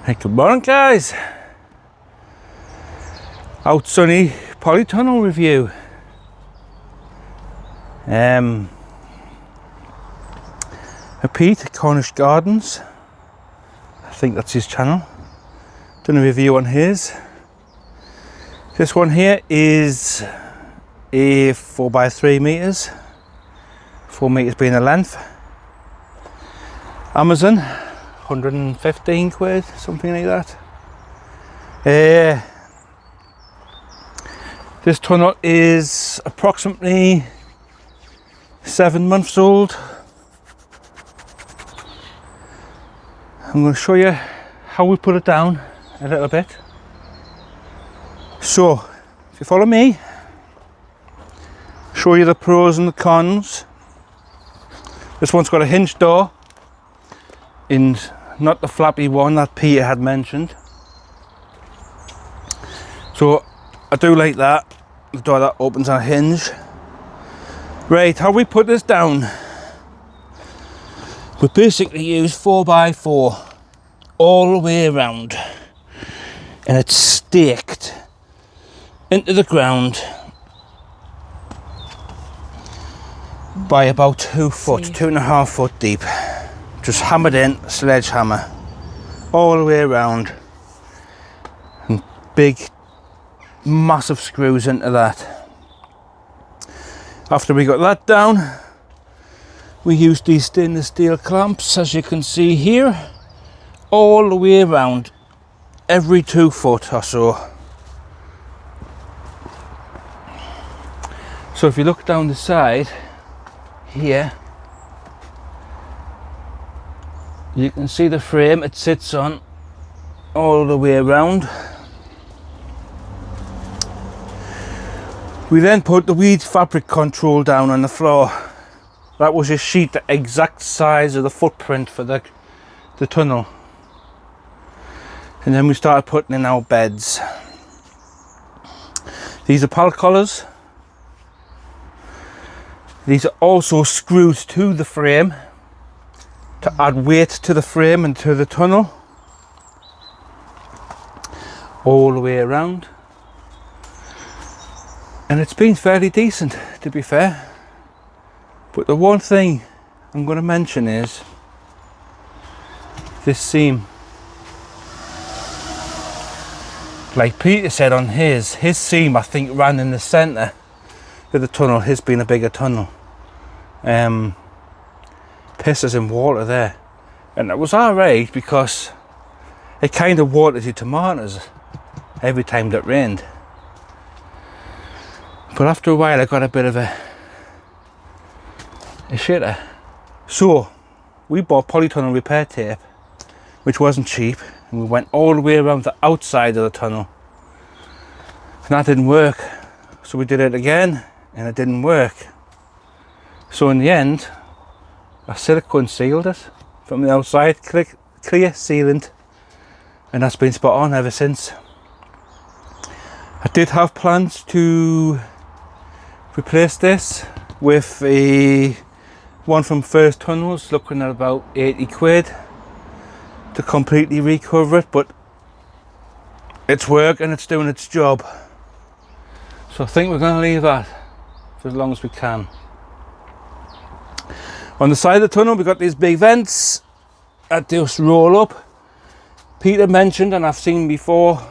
Hey, good morning guys. Outsunny Polytunnel review. Pete, Cornish Gardens. I think that's his channel. Done a review on his. This one here is a 4x3 meters. 4 meters being the length. Amazon, 115 quid, something like that. This tunnel is approximately 7 months old. I'm going to show you how we put it down a little bit. So, if you follow me, show you the pros and the cons. This one's got a hinged door, and not the flappy one that Peter had mentioned. So I do like that, the door that opens on a hinge. Right, how we put this down? We basically use 4x4 all the way around, and it's staked into the ground by about 2 foot, 2.5 foot deep. Just hammered in, sledgehammer, all the way around, and big, massive screws into that. After we got that down, we used these stainless steel clamps, as you can see here, all the way around, every 2 foot or so. So if you look down the side here, you can see the frame it sits on all the way around. We then put the weed fabric control down on the floor. That was a sheet the exact size of the footprint for the tunnel. And then we started putting in our beds. These are pallet collars. These are also screwed to the frame to add weight to the frame and to the tunnel all the way around, and it's been fairly decent, to be fair. But the one thing I'm going to mention is this seam. Like Peter said on his seam, I think ran in the centre of the tunnel, his being a bigger tunnel. Pisses in water there, and it was alright because it kind of watered your tomatoes every time that rained. But after a while I got a bit of a shitter. So we bought polytunnel repair tape, which wasn't cheap, and we went all the way around the outside of the tunnel, and that didn't work. So we did it again, and it didn't work. So in the end, I silicone sealed it from the outside, clear sealant, and that's been spot on ever since. I did have plans to replace this with a one from First Tunnels, looking at about 80 quid to completely recover it, but it's working, it's doing its job. So I think we're going to leave that for as long as we can. On the side of the tunnel we've got these big vents that just roll up. Peter mentioned, and I've seen before,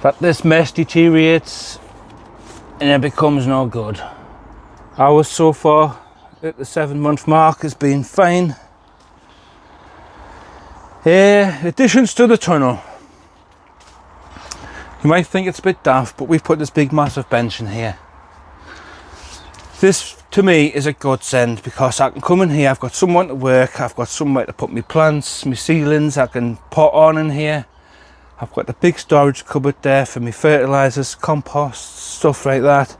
that this mesh deteriorates and it becomes no good. Ours so far at the 7-month mark has been fine. Additions to the tunnel. You might think it's a bit daft, but we've put this big massive bench in here. This to me is a godsend because I can come in here, I've got someone to work, I've got somewhere to put my plants, my ceilings I can pot on in here. I've got the big storage cupboard there for my fertilisers, compost, stuff like that.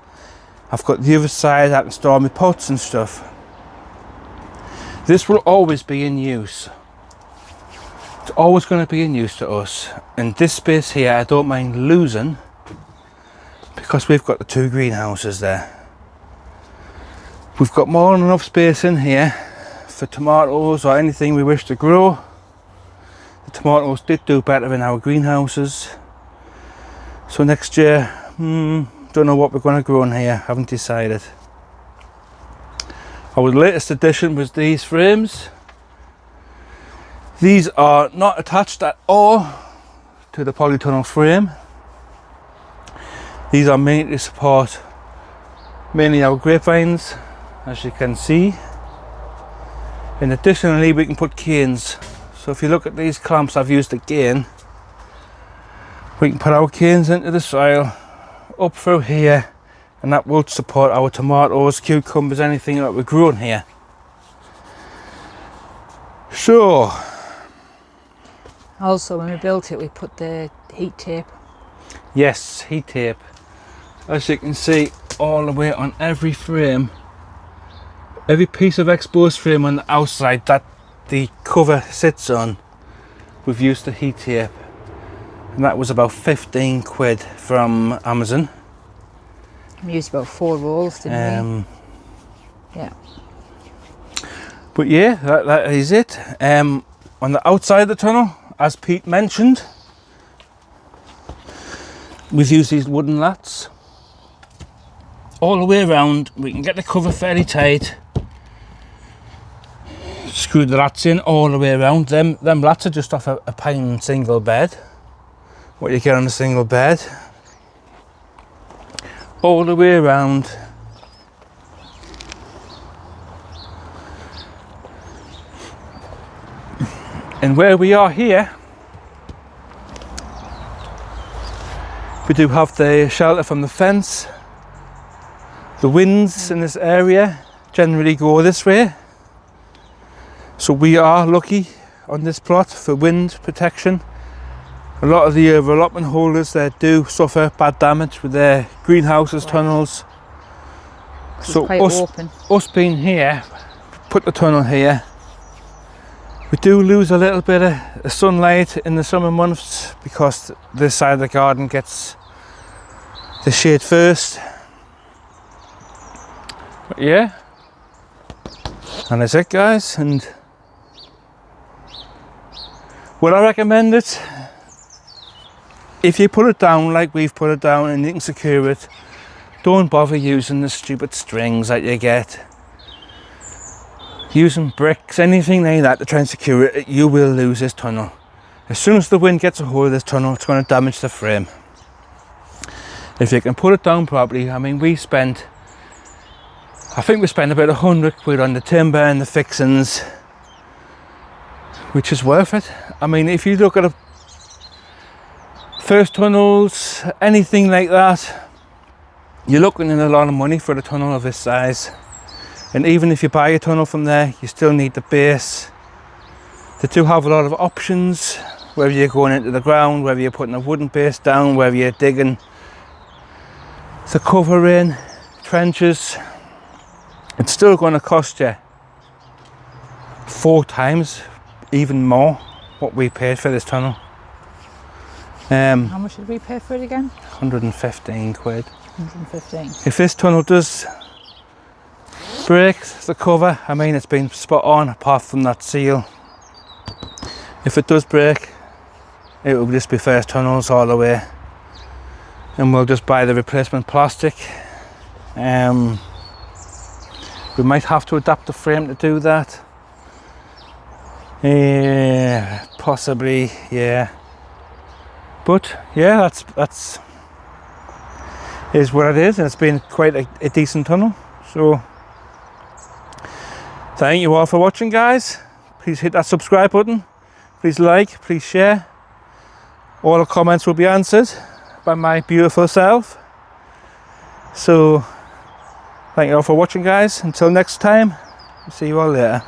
I've got the other side I can store my pots and stuff. This will always be in use. It's always going to be in use to us. And this space here I don't mind losing because we've got the 2 greenhouses there. We've got more than enough space in here for tomatoes or anything we wish to grow. The tomatoes did do better in our greenhouses. So next year, don't know what we're going to grow in here, haven't decided. Our latest addition was these frames. These are not attached at all to the polytunnel frame. These are made to support mainly our grapevines, as you can see. And additionally, we can put canes. So if you look at these clamps I've used again, we can put our canes into the soil up through here, and that will support our tomatoes, cucumbers, anything that we're growing here. So also, when we built it, we put the heat tape. Yes, heat tape. As you can see, all the way on every frame, every piece of exposed frame on the outside that the cover sits on, we've used the heat tape. And that was about 15 quid from Amazon. We used about 4 rolls, didn't we? Yeah. But yeah, that is it. On the outside of the tunnel, as Pete mentioned, we've used these wooden lats all the way around. We can get the cover fairly tight. Screw the lats in all the way around. Them lats are just off a pine single bed. What you get on a single bed. All the way around. And where we are here, we do have the shelter from the fence. The winds in this area generally go this way. So we are lucky on this plot for wind protection. A lot of the allotment holders that do suffer bad damage with their greenhouses, tunnels. So us being here, put the tunnel here, we do lose a little bit of sunlight in the summer months because this side of the garden gets the shade first. But yeah, and that's it, guys. And would I recommend it? If you put it down like we've put it down and you can secure it, don't bother using the stupid strings that you get. Using bricks, anything like that to try and secure it, you will lose this tunnel. As soon as the wind gets a hold of this tunnel, it's going to damage the frame. If you can put it down properly, I mean, I think we spent about 100 quid on the timber and the fixings, which is worth it. I mean, if you look at first tunnels, anything like that, you're looking at a lot of money for a tunnel of this size. And even if you buy a tunnel from there, you still need the base. They do have a lot of options, whether you're going into the ground, whether you're putting a wooden base down, whether you're digging the cover in, trenches. It's still going to cost you 4 times, even more, what we paid for this tunnel. How much did we pay for it again? 115 quid. 115. If this tunnel does break the cover, I mean, it's been spot on apart from that seal. If it does break, it will just be first tunnels all the way, and we'll just buy the replacement plastic. We might have to adapt the frame to do that. Possibly, yeah. But yeah, that's is what it is, and it's been quite a decent tunnel. So thank you all for watching, guys. Please hit that subscribe button. Please like, please share. All the comments will be answered by my beautiful self. So thank you all for watching, guys. Until next time, see you all later.